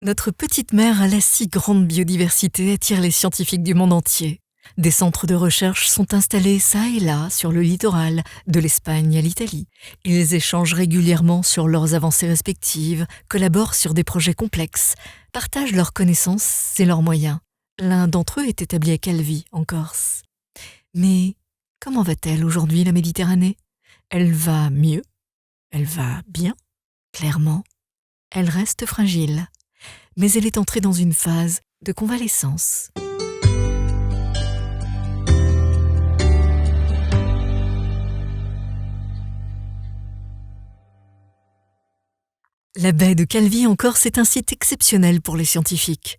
Notre petite mer à la si grande biodiversité attire les scientifiques du monde entier. Des centres de recherche sont installés çà et là sur le littoral, de l'Espagne à l'Italie. Ils échangent régulièrement sur leurs avancées respectives, collaborent sur des projets complexes, partagent leurs connaissances et leurs moyens. L'un d'entre eux est établi à Calvi, en Corse. Mais comment va-t-elle aujourd'hui la Méditerranée ? Elle va mieux ? Elle va bien ? Clairement, elle reste fragile. Mais elle est entrée dans une phase de convalescence. La baie de Calvi en Corse est un site exceptionnel pour les scientifiques.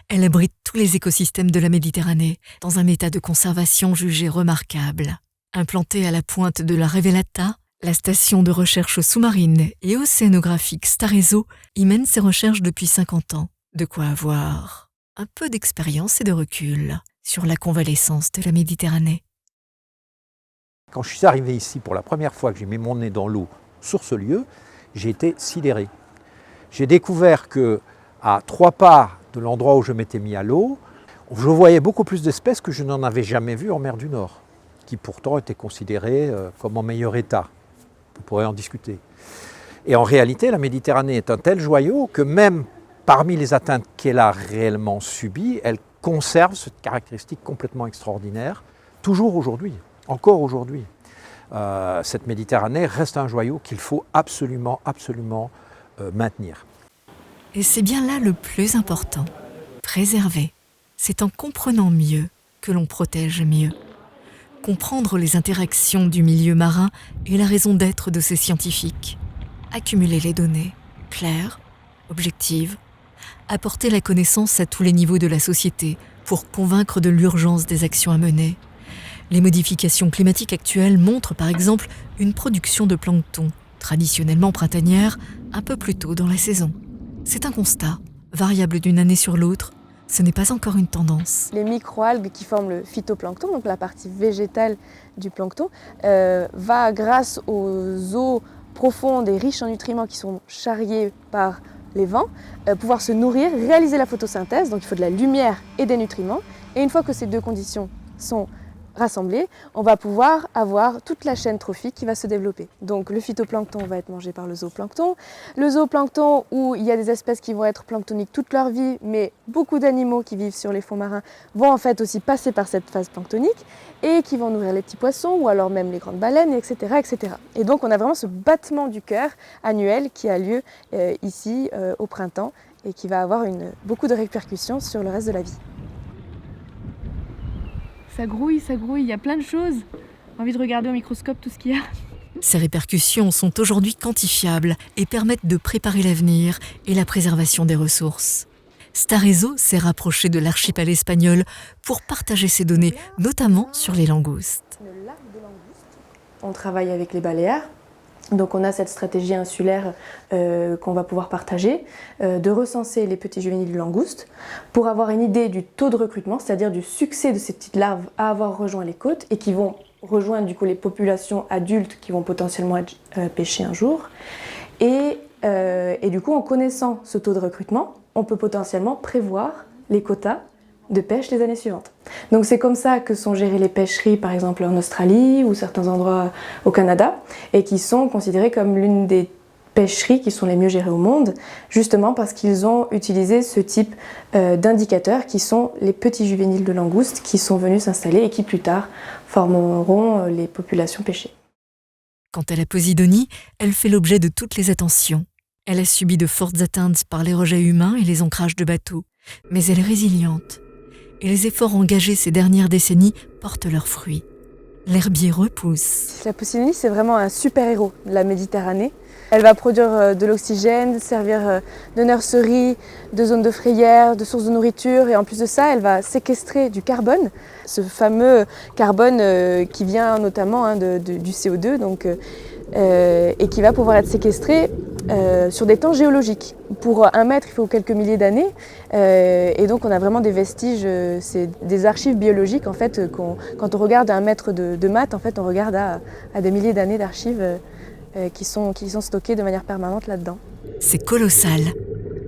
Elle abrite tous les écosystèmes de la Méditerranée, dans un état de conservation jugé remarquable. Implantée à la pointe de la Revelata, la station de recherche sous-marine et océanographique Starezo y mène ses recherches depuis 50 ans. De quoi avoir un peu d'expérience et de recul sur la convalescence de la Méditerranée. Quand je suis arrivé ici pour la première fois que j'ai mis mon nez dans l'eau sur ce lieu, j'ai été sidéré. J'ai découvert qu'à 3 pas de l'endroit où je m'étais mis à l'eau, je voyais beaucoup plus d'espèces que je n'en avais jamais vues en mer du Nord, qui pourtant étaient considérées comme en meilleur état. On pourrait en discuter. Et en réalité, la Méditerranée est un tel joyau que même parmi les atteintes qu'elle a réellement subies, elle conserve cette caractéristique complètement extraordinaire, toujours aujourd'hui, encore aujourd'hui. Cette Méditerranée reste un joyau qu'il faut absolument maintenir. Et c'est bien là le plus important, préserver. C'est en comprenant mieux que l'on protège mieux. Comprendre les interactions du milieu marin est la raison d'être de ces scientifiques. Accumuler les données, claires, objectives, apporter la connaissance à tous les niveaux de la société pour convaincre de l'urgence des actions à mener. Les modifications climatiques actuelles montrent par exemple une production de plancton, traditionnellement printanière, un peu plus tôt dans la saison. C'est un constat, variable d'une année sur l'autre. Ce n'est pas encore une tendance. Les microalgues qui forment le phytoplancton, donc la partie végétale du plancton, va grâce aux eaux profondes et riches en nutriments qui sont charriées par les vents, pouvoir se nourrir, réaliser la photosynthèse, donc il faut de la lumière et des nutriments. Et une fois que ces deux conditions sont rassemblés, on va pouvoir avoir toute la chaîne trophique qui va se développer. Donc le phytoplancton va être mangé par le zooplancton. Le zooplancton, où il y a des espèces qui vont être planctoniques toute leur vie, mais beaucoup d'animaux qui vivent sur les fonds marins vont en fait aussi passer par cette phase planctonique et qui vont nourrir les petits poissons ou alors même les grandes baleines, etc., etc. Et donc on a vraiment ce battement du cœur annuel qui a lieu ici au printemps et qui va avoir beaucoup de répercussions sur le reste de la vie. Ça grouille, il y a plein de choses. J'ai envie de regarder au microscope tout ce qu'il y a. Ces répercussions sont aujourd'hui quantifiables et permettent de préparer l'avenir et la préservation des ressources. Starezo s'est rapproché de l'archipel espagnol pour partager ses données, notamment sur les langoustes. On travaille avec les Baléares. Donc on a cette stratégie insulaire qu'on va pouvoir partager, de recenser les petits juvéniles de langoustes pour avoir une idée du taux de recrutement, c'est-à-dire du succès de ces petites larves à avoir rejoint les côtes et qui vont rejoindre du coup les populations adultes qui vont potentiellement être pêchées un jour. Et du coup, en connaissant ce taux de recrutement, on peut potentiellement prévoir les quotas de pêche les années suivantes. Donc c'est comme ça que sont gérées les pêcheries, par exemple en Australie ou certains endroits au Canada, et qui sont considérées comme l'une des pêcheries qui sont les mieux gérées au monde, justement parce qu'ils ont utilisé ce type d'indicateurs qui sont les petits juvéniles de langoustes qui sont venus s'installer et qui plus tard formeront les populations pêchées. Quant à la Posidonie, elle fait l'objet de toutes les attentions. Elle a subi de fortes atteintes par les rejets humains et les ancrages de bateaux, mais elle est résiliente. Et les efforts engagés ces dernières décennies portent leurs fruits. L'herbier repousse. La Posidonie, c'est vraiment un super-héros de la Méditerranée. Elle va produire de l'oxygène, servir de nurserie, de zone de frayère, de source de nourriture. Et en plus de ça, elle va séquestrer du carbone, ce fameux carbone qui vient notamment du CO2, et qui va pouvoir être séquestré sur des temps géologiques. Pour 1 mètre, il faut quelques milliers d'années, et donc on a vraiment des vestiges, c'est des archives biologiques en fait. Quand on regarde 1 mètre de maths, en fait, on regarde à des milliers d'années d'archives qui sont stockées de manière permanente là-dedans. C'est colossal.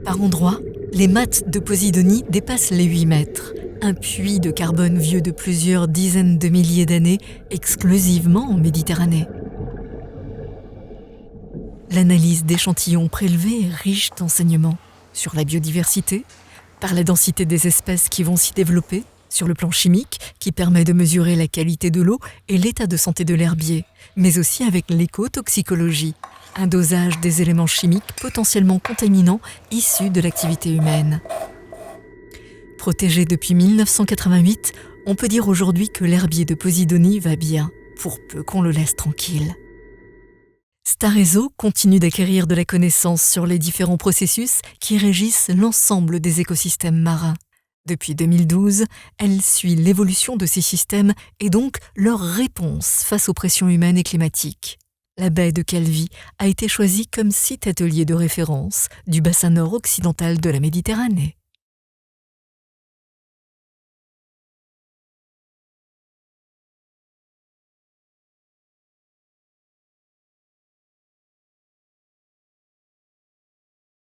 Par endroits, Les mattes de Posidonie dépassent les 8 mètres. Un puits de carbone vieux de plusieurs dizaines de milliers d'années, exclusivement en Méditerranée. L'analyse d'échantillons prélevés est riche d'enseignements sur la biodiversité, par la densité des espèces qui vont s'y développer, sur le plan chimique qui permet de mesurer la qualité de l'eau et l'état de santé de l'herbier, mais aussi avec l'écotoxicologie, un dosage des éléments chimiques potentiellement contaminants issus de l'activité humaine. Protégé depuis 1988, on peut dire aujourd'hui que l'herbier de Posidonie va bien, pour peu qu'on le laisse tranquille. Starezo continue d'acquérir de la connaissance sur les différents processus qui régissent l'ensemble des écosystèmes marins. Depuis 2012, elle suit l'évolution de ces systèmes et donc leur réponse face aux pressions humaines et climatiques. La baie de Calvi a été choisie comme site atelier de référence du bassin nord occidental de la Méditerranée.